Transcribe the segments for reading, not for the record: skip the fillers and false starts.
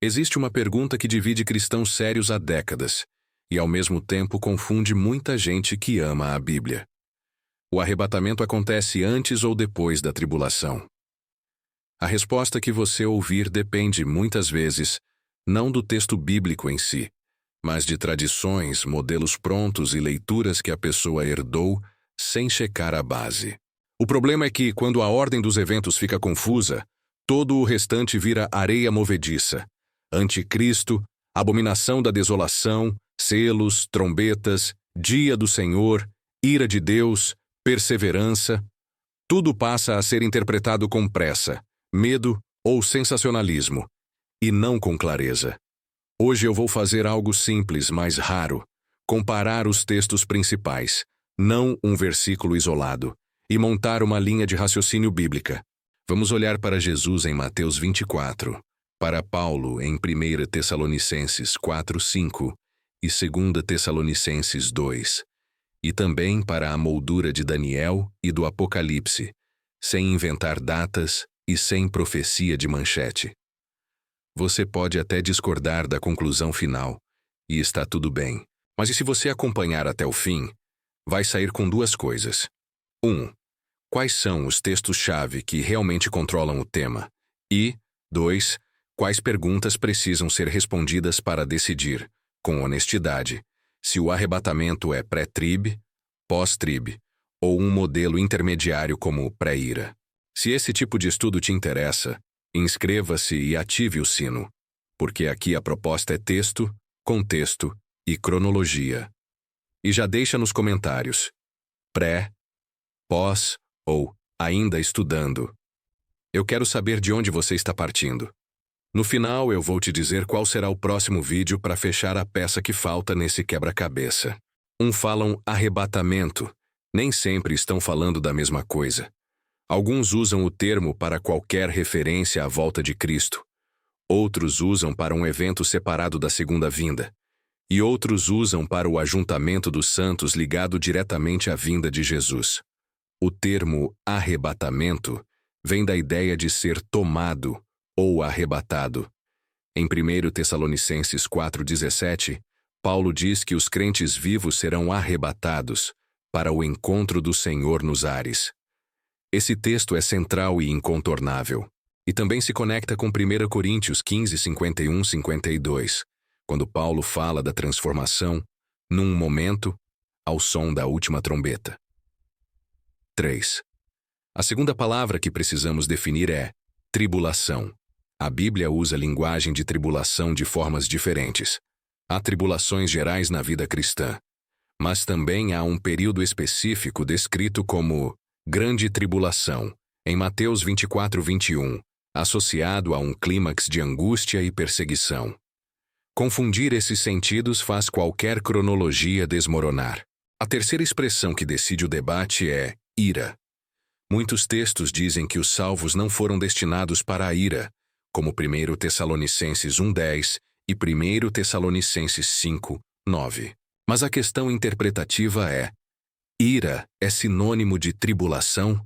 Existe uma pergunta que divide cristãos sérios há décadas e, ao mesmo tempo, confunde muita gente que ama a Bíblia. O arrebatamento acontece antes ou depois da tribulação? A resposta que você ouvir depende, muitas vezes, não do texto bíblico em si, mas de tradições, modelos prontos e leituras que a pessoa herdou sem checar a base. O problema é que, quando a ordem dos eventos fica confusa, todo o restante vira areia movediça. Anticristo, abominação da desolação, selos, trombetas, dia do Senhor, ira de Deus, perseverança. Tudo passa a ser interpretado com pressa, medo ou sensacionalismo, e não com clareza. Hoje eu vou fazer algo simples, mas raro: comparar os textos principais, não um versículo isolado, e montar uma linha de raciocínio bíblica. Vamos olhar para Jesus em Mateus 24, para Paulo em 1 Tessalonicenses 4:5 e 2 Tessalonicenses 2, e também para a moldura de Daniel e do Apocalipse, sem inventar datas e sem profecia de manchete. Você pode até discordar da conclusão final, e está tudo bem, mas e se você acompanhar até o fim, vai sair com duas coisas. 1. Quais são os textos-chave que realmente controlam o tema? E, 2. Quais perguntas precisam ser respondidas para decidir, com honestidade, se o arrebatamento é pré-trib, pós-trib, ou um modelo intermediário como pré-ira. Se esse tipo de estudo te interessa, inscreva-se e ative o sino, porque aqui a proposta é texto, contexto e cronologia. E já deixa nos comentários: pré, pós ou ainda estudando. Eu quero saber de onde você está partindo. No final, eu vou te dizer qual será o próximo vídeo para fechar a peça que falta nesse quebra-cabeça. Falam arrebatamento. Nem sempre estão falando da mesma coisa. Alguns usam o termo para qualquer referência à volta de Cristo. Outros usam para um evento separado da segunda vinda. E outros usam para o ajuntamento dos santos ligado diretamente à vinda de Jesus. O termo arrebatamento vem da ideia de ser tomado ou arrebatado. Em 1 Tessalonicenses 4:17, Paulo diz que os crentes vivos serão arrebatados para o encontro do Senhor nos ares. Esse texto é central e incontornável, e também se conecta com 1 Coríntios 15:51-52, quando Paulo fala da transformação, num momento, ao som da última trombeta. 3. A segunda palavra que precisamos definir é tribulação. A Bíblia usa a linguagem de tribulação de formas diferentes. Há tribulações gerais na vida cristã, mas também há um período específico descrito como grande tribulação, em Mateus 24:21, associado a um clímax de angústia e perseguição. Confundir esses sentidos faz qualquer cronologia desmoronar. A terceira expressão que decide o debate é ira. Muitos textos dizem que os salvos não foram destinados para a ira, como 1 Tessalonicenses 1:10 e 1 Tessalonicenses 5:9. Mas a questão interpretativa é: ira é sinônimo de tribulação?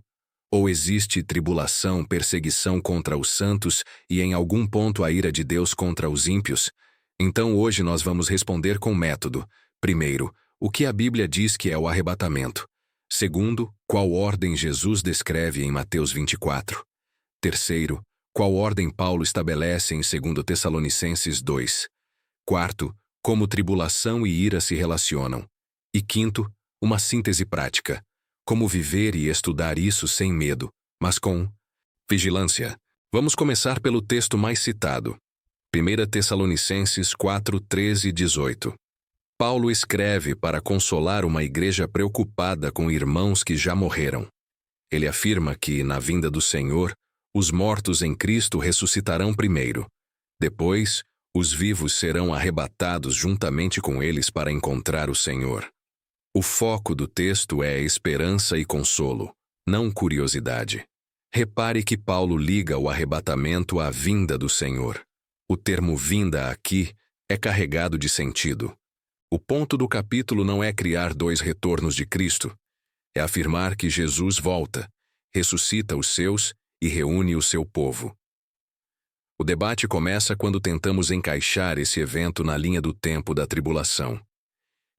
Ou existe tribulação, perseguição contra os santos e em algum ponto a ira de Deus contra os ímpios? Então hoje nós vamos responder com método. Primeiro, o que a Bíblia diz que é o arrebatamento? Segundo, qual ordem Jesus descreve em Mateus 24? Terceiro, qual ordem Paulo estabelece em 2 Tessalonicenses 2? Quarto, como tribulação e ira se relacionam? E quinto, uma síntese prática. Como viver e estudar isso sem medo, mas com vigilância. Vamos começar pelo texto mais citado. 1 Tessalonicenses 4:13-18. Paulo escreve para consolar uma igreja preocupada com irmãos que já morreram. Ele afirma que, na vinda do Senhor, os mortos em Cristo ressuscitarão primeiro. Depois, os vivos serão arrebatados juntamente com eles para encontrar o Senhor. O foco do texto é esperança e consolo, não curiosidade. Repare que Paulo liga o arrebatamento à vinda do Senhor. O termo vinda aqui é carregado de sentido. O ponto do capítulo não é criar dois retornos de Cristo, é afirmar que Jesus volta, ressuscita os seus e reúne o seu povo. O debate começa quando tentamos encaixar esse evento na linha do tempo da tribulação.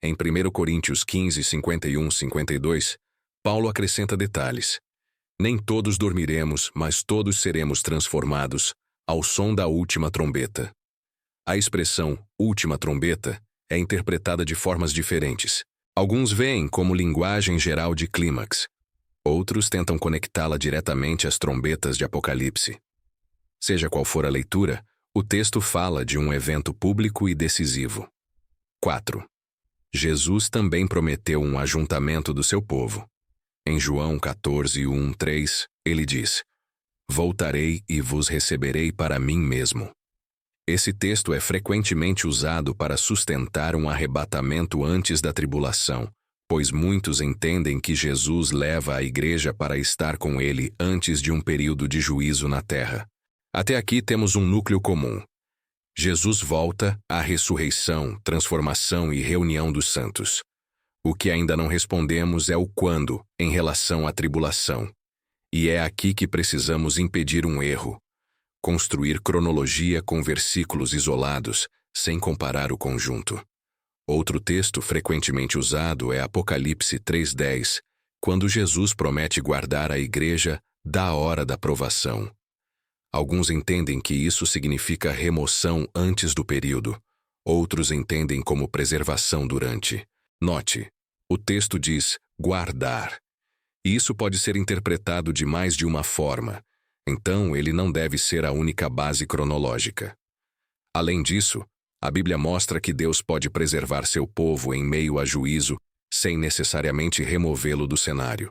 Em 1 Coríntios 15, 51-52, Paulo acrescenta detalhes. Nem todos dormiremos, mas todos seremos transformados ao som da última trombeta. A expressão última trombeta é interpretada de formas diferentes. Alguns veem como linguagem geral de clímax. Outros tentam conectá-la diretamente às trombetas de Apocalipse. Seja qual for a leitura, o texto fala de um evento público e decisivo. 4. Jesus também prometeu um ajuntamento do seu povo. Em João 14, 1-3, ele diz: Voltarei e vos receberei para mim mesmo. Esse texto é frequentemente usado para sustentar um arrebatamento antes da tribulação, pois muitos entendem que Jesus leva a igreja para estar com ele antes de um período de juízo na terra. Até aqui temos um núcleo comum. Jesus volta, a ressurreição, transformação e reunião dos santos. O que ainda não respondemos é o quando, em relação à tribulação. E é aqui que precisamos impedir um erro. Construir cronologia com versículos isolados, sem comparar o conjunto. Outro texto frequentemente usado é Apocalipse 3:10, quando Jesus promete guardar a igreja da hora da provação. Alguns entendem que isso significa remoção antes do período, outros entendem como preservação durante. Note, o texto diz guardar. E isso pode ser interpretado de mais de uma forma, então ele não deve ser a única base cronológica. Além disso, a Bíblia mostra que Deus pode preservar seu povo em meio a juízo, sem necessariamente removê-lo do cenário.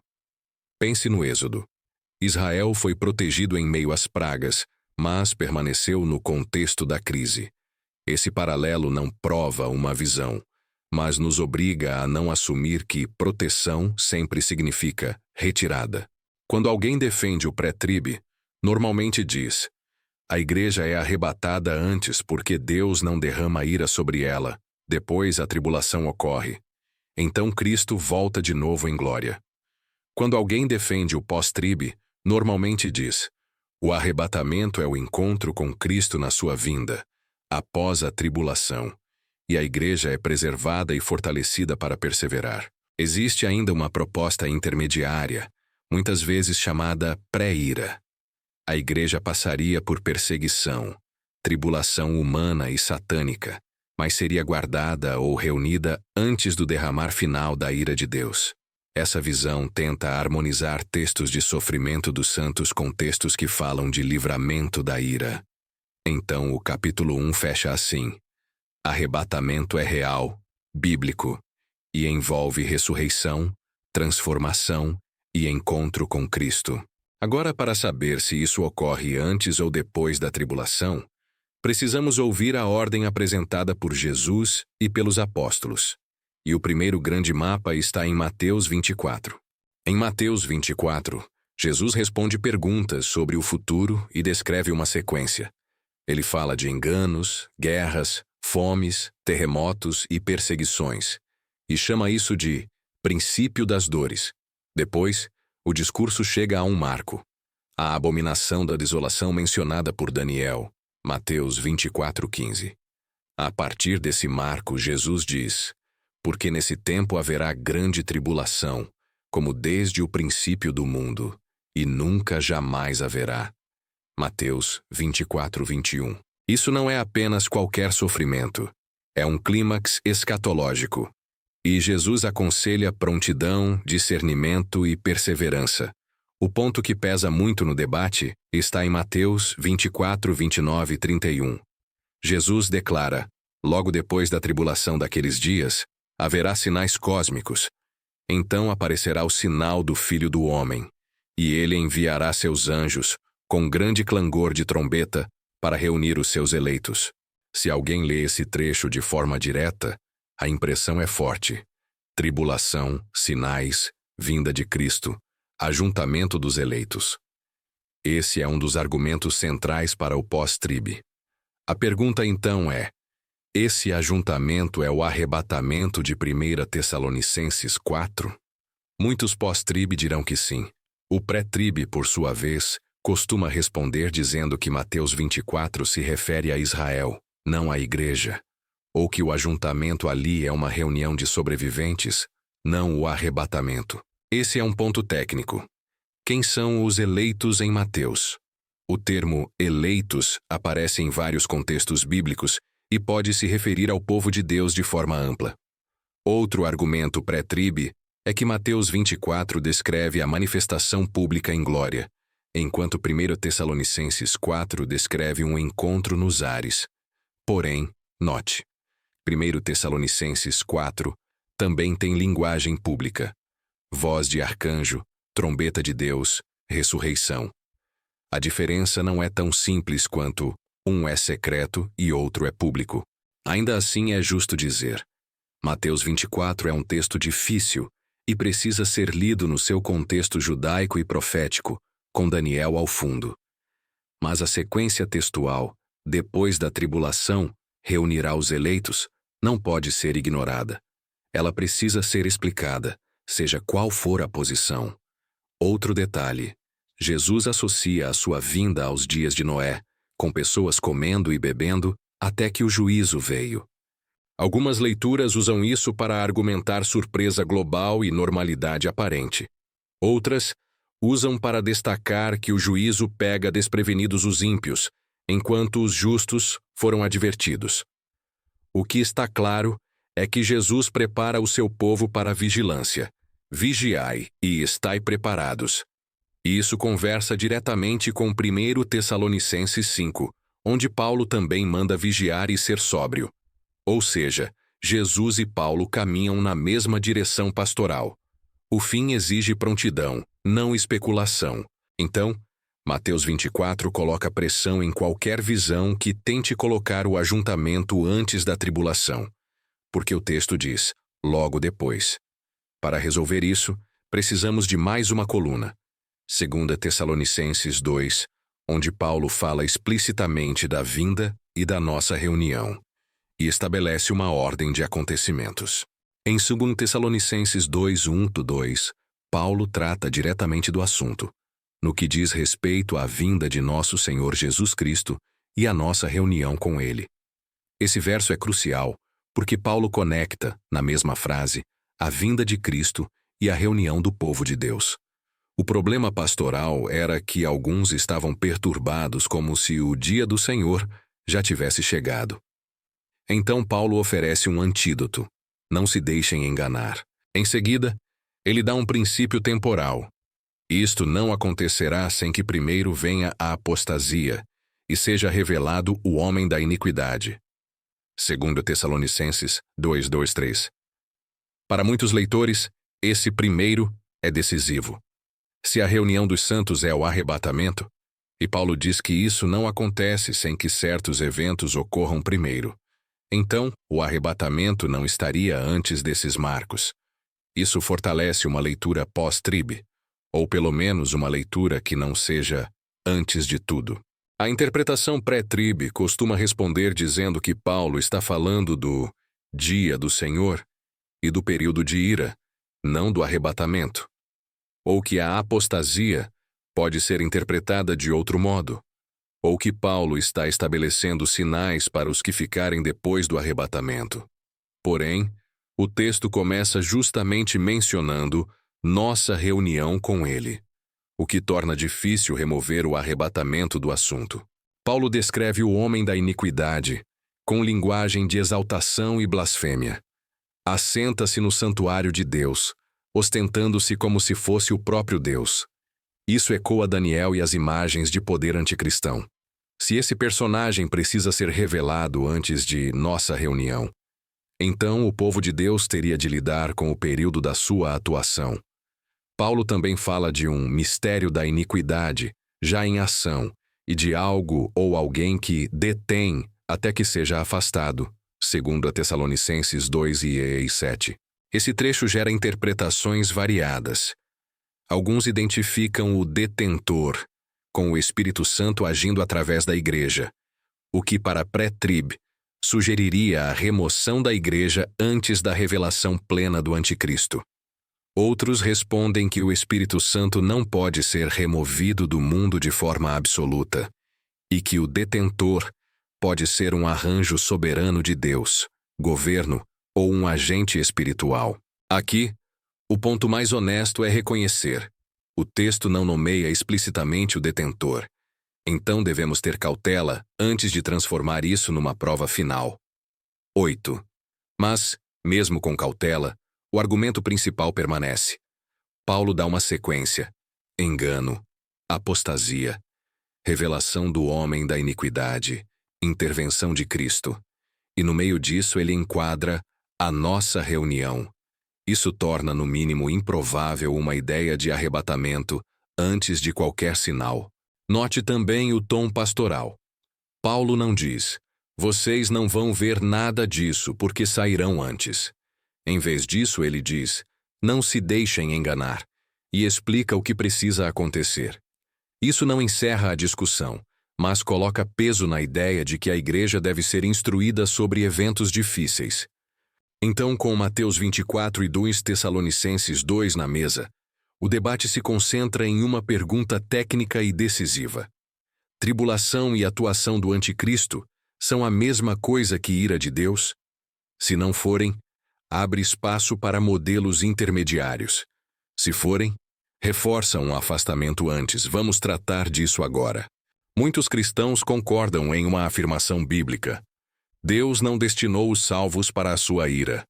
Pense no Êxodo. Israel foi protegido em meio às pragas, mas permaneceu no contexto da crise. Esse paralelo não prova uma visão, mas nos obriga a não assumir que proteção sempre significa retirada. Quando alguém defende o pré-tribe, normalmente diz: a igreja é arrebatada antes porque Deus não derrama ira sobre ela, depois a tribulação ocorre. Então Cristo volta de novo em glória. Quando alguém defende o pós-tribe, normalmente diz: o arrebatamento é o encontro com Cristo na sua vinda, após a tribulação, e a igreja é preservada e fortalecida para perseverar. Existe ainda uma proposta intermediária, muitas vezes chamada pré-ira. A igreja passaria por perseguição, tribulação humana e satânica, mas seria guardada ou reunida antes do derramar final da ira de Deus. Essa visão tenta harmonizar textos de sofrimento dos santos com textos que falam de livramento da ira. Então o capítulo 1 fecha assim: arrebatamento é real, bíblico, e envolve ressurreição, transformação e encontro com Cristo. Agora, para saber se isso ocorre antes ou depois da tribulação, precisamos ouvir a ordem apresentada por Jesus e pelos apóstolos. E o primeiro grande mapa está em Mateus 24. Em Mateus 24, Jesus responde perguntas sobre o futuro e descreve uma sequência. Ele fala de enganos, guerras, fomes, terremotos e perseguições, e chama isso de princípio das dores. Depois, o discurso chega a um marco, a abominação da desolação mencionada por Daniel, Mateus 24:15. A partir desse marco, Jesus diz: porque nesse tempo haverá grande tribulação, como desde o princípio do mundo, e nunca jamais haverá. Mateus 24:21. Isso não é apenas qualquer sofrimento, é um clímax escatológico. E Jesus aconselha prontidão, discernimento e perseverança. O ponto que pesa muito no debate está em Mateus 24, 29 e 31. Jesus declara: logo depois da tribulação daqueles dias, haverá sinais cósmicos. Então aparecerá o sinal do Filho do Homem, e ele enviará seus anjos, com grande clangor de trombeta, para reunir os seus eleitos. Se alguém lê esse trecho de forma direta, a impressão é forte. Tribulação, sinais, vinda de Cristo, ajuntamento dos eleitos. Esse é um dos argumentos centrais para o pós-tribe. A pergunta então é: esse ajuntamento é o arrebatamento de 1 Tessalonicenses 4? Muitos pós-tribe dirão que sim. O pré-tribe, por sua vez, costuma responder dizendo que Mateus 24 se refere a Israel, não à igreja, ou que o ajuntamento ali é uma reunião de sobreviventes, não o arrebatamento. Esse é um ponto técnico. Quem são os eleitos em Mateus? O termo eleitos aparece em vários contextos bíblicos e pode se referir ao povo de Deus de forma ampla. Outro argumento pré-tribe é que Mateus 24 descreve a manifestação pública em glória, enquanto 1 Tessalonicenses 4 descreve um encontro nos ares. Porém, note, 1 Tessalonicenses 4 também tem linguagem pública, voz de arcanjo, trombeta de Deus, ressurreição. A diferença não é tão simples quanto um é secreto e outro é público. Ainda assim é justo dizer, Mateus 24 é um texto difícil e precisa ser lido no seu contexto judaico e profético, com Daniel ao fundo. Mas a sequência textual, depois da tribulação, reunirá os eleitos, não pode ser ignorada. Ela precisa ser explicada, seja qual for a posição. Outro detalhe, Jesus associa a sua vinda aos dias de Noé, com pessoas comendo e bebendo, até que o juízo veio. Algumas leituras usam isso para argumentar surpresa global e normalidade aparente. Outras usam para destacar que o juízo pega desprevenidos os ímpios, enquanto os justos foram advertidos. O que está claro é que Jesus prepara o seu povo para a vigilância. Vigiai e estai preparados. Isso conversa diretamente com 1 Tessalonicenses 5, onde Paulo também manda vigiar e ser sóbrio. Ou seja, Jesus e Paulo caminham na mesma direção pastoral. O fim exige prontidão, não especulação. Então, Mateus 24 coloca pressão em qualquer visão que tente colocar o ajuntamento antes da tribulação. Porque o texto diz, logo depois. Para resolver isso, precisamos de mais uma coluna. 2 Tessalonicenses 2, onde Paulo fala explicitamente da vinda e da nossa reunião, e estabelece uma ordem de acontecimentos. Em 2 Tessalonicenses 2, 1-2, Paulo trata diretamente do assunto, no que diz respeito à vinda de nosso Senhor Jesus Cristo e à nossa reunião com Ele. Esse verso é crucial, porque Paulo conecta, na mesma frase, a vinda de Cristo e a reunião do povo de Deus. O problema pastoral era que alguns estavam perturbados como se o dia do Senhor já tivesse chegado. Então Paulo oferece um antídoto. Não se deixem enganar. Em seguida, ele dá um princípio temporal. Isto não acontecerá sem que primeiro venha a apostasia e seja revelado o homem da iniquidade. 2 Tessalonicenses 2, 2, 3. Para muitos leitores, esse primeiro é decisivo. Se a reunião dos santos é o arrebatamento, e Paulo diz que isso não acontece sem que certos eventos ocorram primeiro, então o arrebatamento não estaria antes desses marcos. Isso fortalece uma leitura pós-tribe, ou pelo menos uma leitura que não seja antes de tudo. A interpretação pré-tribe costuma responder dizendo que Paulo está falando do dia do Senhor e do período de ira, não do arrebatamento. Ou que a apostasia pode ser interpretada de outro modo, ou que Paulo está estabelecendo sinais para os que ficarem depois do arrebatamento. Porém, o texto começa justamente mencionando nossa reunião com ele, o que torna difícil remover o arrebatamento do assunto. Paulo descreve o homem da iniquidade, com linguagem de exaltação e blasfêmia. Assenta-se no santuário de Deus, ostentando-se como se fosse o próprio Deus. Isso ecoa Daniel e as imagens de poder anticristão. Se esse personagem precisa ser revelado antes de nossa reunião, então o povo de Deus teria de lidar com o período da sua atuação. Paulo também fala de um mistério da iniquidade, já em ação, e de algo ou alguém que detém até que seja afastado, segundo Tessalonicenses 2 e 7. Esse trecho gera interpretações variadas. Alguns identificam o detentor com o Espírito Santo agindo através da igreja, o que para pré-trib sugeriria a remoção da igreja antes da revelação plena do anticristo. Outros respondem que o Espírito Santo não pode ser removido do mundo de forma absoluta e que o detentor pode ser um arranjo soberano de Deus, governo ou um agente espiritual. Aqui, o ponto mais honesto é reconhecer: o texto não nomeia explicitamente o detentor. Então devemos ter cautela antes de transformar isso numa prova final. 8. Mas, mesmo com cautela, o argumento principal permanece. Paulo dá uma sequência: engano, apostasia, revelação do homem da iniquidade, intervenção de Cristo. E no meio disso ele enquadra a nossa reunião. Isso torna no mínimo improvável uma ideia de arrebatamento antes de qualquer sinal. Note também o tom pastoral. Paulo não diz: vocês não vão ver nada disso porque sairão antes. Em vez disso, ele diz: não se deixem enganar, e explica o que precisa acontecer. Isso não encerra a discussão, mas coloca peso na ideia de que a igreja deve ser instruída sobre eventos difíceis. Então, com Mateus 24 e 2 Tessalonicenses 2 na mesa, o debate se concentra em uma pergunta técnica e decisiva. Tribulação e atuação do anticristo são a mesma coisa que ira de Deus? Se não forem, abre espaço para modelos intermediários. Se forem, reforçam o afastamento antes. Vamos tratar disso agora. Muitos cristãos concordam em uma afirmação bíblica: Deus não destinou os salvos para a sua ira.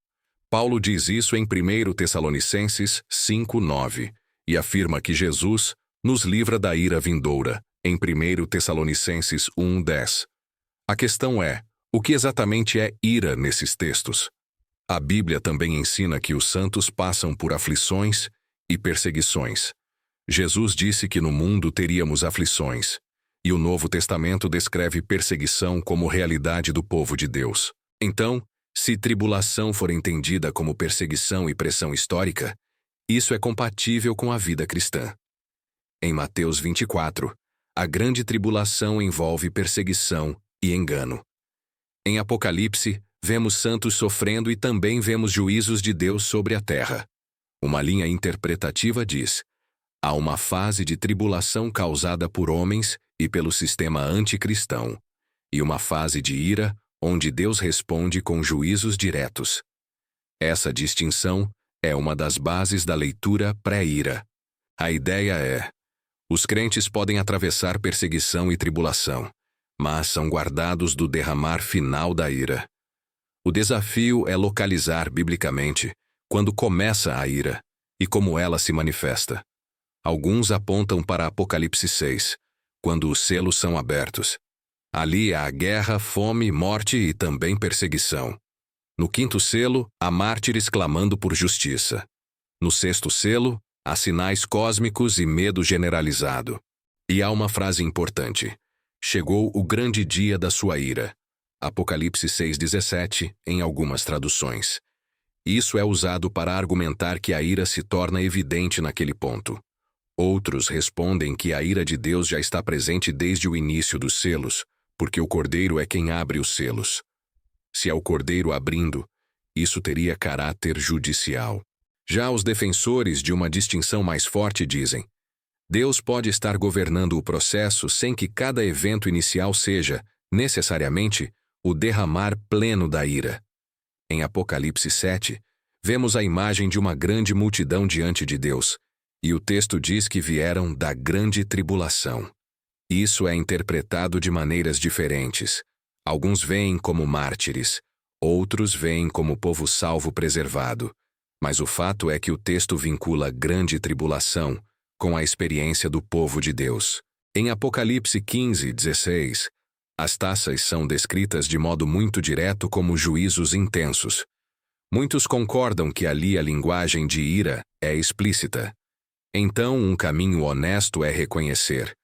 Paulo diz isso em 1 Tessalonicenses 5:9 e afirma que Jesus nos livra da ira vindoura, em 1 Tessalonicenses 1:10. A questão é: o que exatamente é ira nesses textos? A Bíblia também ensina que os santos passam por aflições e perseguições. Jesus disse que no mundo teríamos aflições, e o Novo Testamento descreve perseguição como realidade do povo de Deus. Então, se tribulação for entendida como perseguição e pressão histórica, isso é compatível com a vida cristã. Em Mateus 24, a grande tribulação envolve perseguição e engano. Em Apocalipse, vemos santos sofrendo e também vemos juízos de Deus sobre a terra. Uma linha interpretativa diz: há uma fase de tribulação causada por homens e pelo sistema anticristão, e uma fase de ira onde Deus responde com juízos diretos. Essa distinção é uma das bases da leitura pré-ira. A ideia é: os crentes podem atravessar perseguição e tribulação, mas são guardados do derramar final da ira. O desafio é localizar biblicamente quando começa a ira e como ela se manifesta. Alguns apontam para Apocalipse 6, quando os selos são abertos. Ali há guerra, fome, morte e também perseguição. No quinto selo, há mártires clamando por justiça. No sexto selo, há sinais cósmicos e medo generalizado. E há uma frase importante: chegou o grande dia da sua ira. Apocalipse 6:17, em algumas traduções. Isso é usado para argumentar que a ira se torna evidente naquele ponto. Outros respondem que a ira de Deus já está presente desde o início dos selos, porque o Cordeiro é quem abre os selos. Se é o Cordeiro abrindo, isso teria caráter judicial. Já os defensores de uma distinção mais forte dizem: Deus pode estar governando o processo sem que cada evento inicial seja, necessariamente, o derramar pleno da ira. Em Apocalipse 7, vemos a imagem de uma grande multidão diante de Deus, e o texto diz que vieram da grande tribulação. Isso é interpretado de maneiras diferentes. Alguns veem como mártires, outros veem como povo salvo preservado. Mas o fato é que o texto vincula grande tribulação com a experiência do povo de Deus. Em Apocalipse 15:16, as taças são descritas de modo muito direto como juízos intensos. Muitos concordam que ali a linguagem de ira é explícita. Então, um caminho honesto é reconhecer: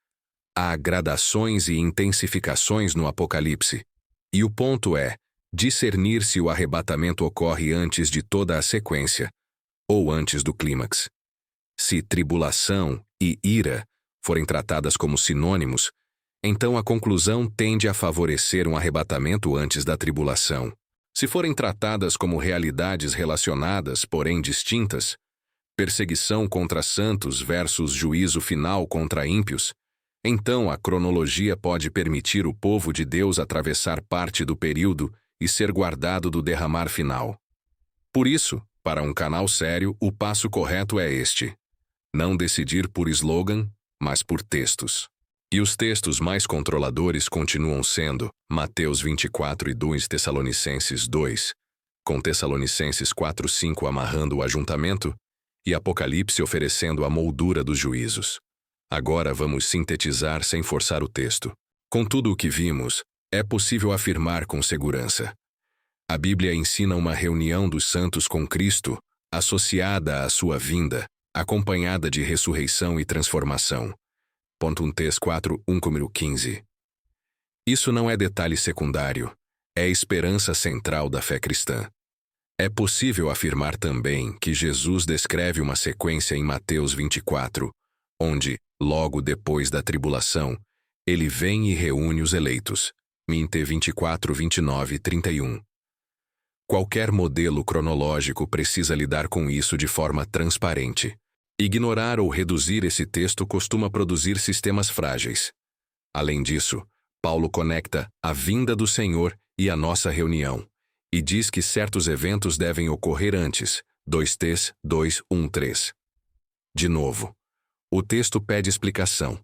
há gradações e intensificações no Apocalipse. E o ponto é discernir se o arrebatamento ocorre antes de toda a sequência ou antes do clímax. Se tribulação e ira forem tratadas como sinônimos, então a conclusão tende a favorecer um arrebatamento antes da tribulação. Se forem tratadas como realidades relacionadas, porém distintas, Perseguição contra santos versus juízo final contra ímpios. Então a cronologia pode permitir o povo de Deus atravessar parte do período e ser guardado do derramar final. Por isso, para um canal sério, o passo correto é este: não decidir por slogan, mas por textos. E os textos mais controladores continuam sendo Mateus 24 e 2 Tessalonicenses 2, com Tessalonicenses 4:5 amarrando o ajuntamento, e Apocalipse oferecendo a moldura dos juízos. Agora vamos sintetizar sem forçar o texto. Com tudo o que vimos, é possível afirmar com segurança: a Bíblia ensina uma reunião dos santos com Cristo, associada à sua vinda, acompanhada de ressurreição e transformação. 1 Tess 4:1-15. Isso não é detalhe secundário, é a esperança central da fé cristã. É possível afirmar também que Jesus descreve uma sequência em Mateus 24, onde, logo depois da tribulação, ele vem e reúne os eleitos. Minte 24, 29 e 31. Qualquer modelo cronológico precisa lidar com isso de forma transparente. Ignorar ou reduzir esse texto costuma produzir sistemas frágeis. Além disso, Paulo conecta a vinda do Senhor e a nossa reunião, e diz que certos eventos devem ocorrer antes. 2 Tess 2:1-3. De novo, o texto pede explicação.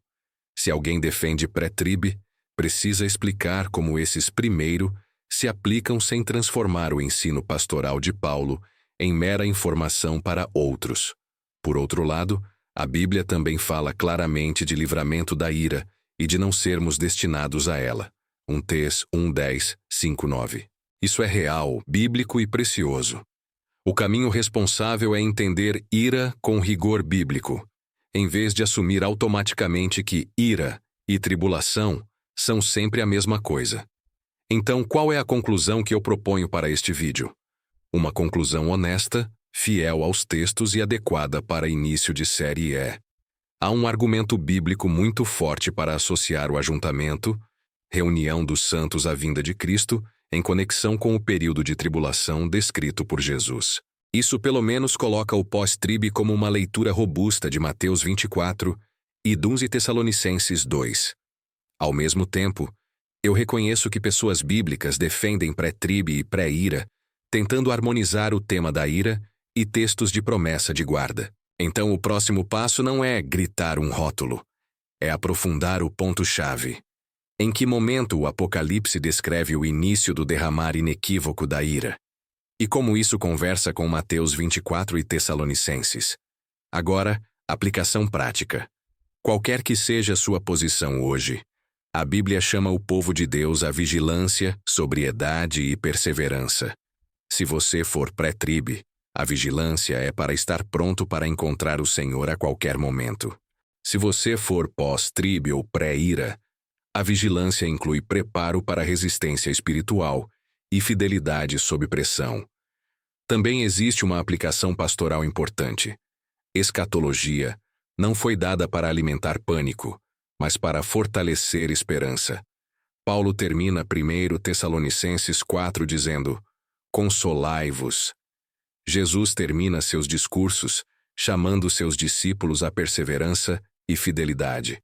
Se alguém defende pré-trib, precisa explicar como esses primeiro se aplicam sem transformar o ensino pastoral de Paulo em mera informação para outros. Por outro lado, a Bíblia também fala claramente de livramento da ira e de não sermos destinados a ela. 1 Tess 1:10, 5:9. Isso é real, bíblico e precioso. O caminho responsável é entender ira com rigor bíblico, em vez de assumir automaticamente que ira e tribulação são sempre a mesma coisa. Então, qual é a conclusão que eu proponho para este vídeo? Uma conclusão honesta, fiel aos textos e adequada para início de série é: há um argumento bíblico muito forte para associar o ajuntamento, reunião dos santos à vinda de Cristo, em conexão com o período de tribulação descrito por Jesus. Isso pelo menos coloca o pós-trib como uma leitura robusta de Mateus 24 e 2 Tessalonicenses 2. Ao mesmo tempo, eu reconheço que pessoas bíblicas defendem pré-trib e pré-ira, tentando harmonizar o tema da ira e textos de promessa de guarda. Então o próximo passo não é gritar um rótulo, é aprofundar o ponto-chave. Em que momento o Apocalipse descreve o início do derramar inequívoco da ira? E como isso conversa com Mateus 24 e Tessalonicenses? Agora, aplicação prática. Qualquer que seja sua posição hoje, a Bíblia chama o povo de Deus à vigilância, sobriedade e perseverança. Se você for pré-trib, a vigilância é para estar pronto para encontrar o Senhor a qualquer momento. Se você for pós-trib ou pré-ira, a vigilância inclui preparo para resistência espiritual e fidelidade sob pressão. Também existe uma aplicação pastoral importante. Escatologia não foi dada para alimentar pânico, mas para fortalecer esperança. Paulo termina 1 Tessalonicenses 4 dizendo: consolai-vos. Jesus termina seus discursos chamando seus discípulos à perseverança e fidelidade.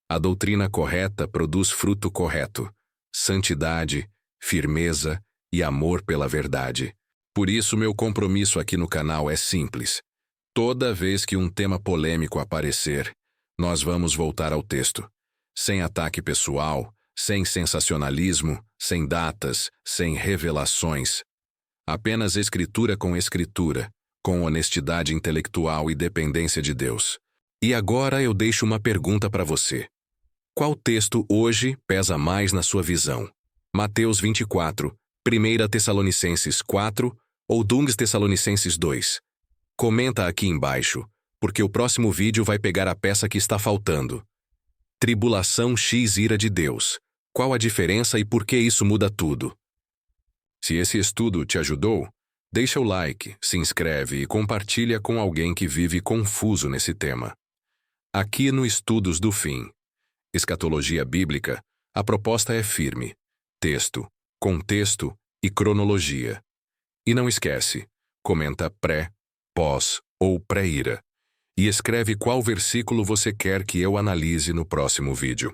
A doutrina correta produz fruto correto, santidade, firmeza e amor pela verdade. Por isso, meu compromisso aqui no canal é simples. Toda vez que um tema polêmico aparecer, nós vamos voltar ao texto. Sem ataque pessoal, sem sensacionalismo, sem datas, sem revelações. Apenas escritura, com honestidade intelectual e dependência de Deus. E agora eu deixo uma pergunta para você. Qual texto hoje pesa mais na sua visão? Mateus 24, 1 Tessalonicenses 4 ou 2 Tessalonicenses 2? Comenta aqui embaixo, porque o próximo vídeo vai pegar a peça que está faltando. Tribulação x ira de Deus. Qual a diferença e por que isso muda tudo? Se esse estudo te ajudou, deixa o like, se inscreve e compartilha com alguém que vive confuso nesse tema. Aqui no Estudos do Fim, Escatologia Bíblica, a proposta é firme: texto, contexto e cronologia. E não esquece, comenta pré, pós ou pré-ira, e escreve qual versículo você quer que eu analise no próximo vídeo.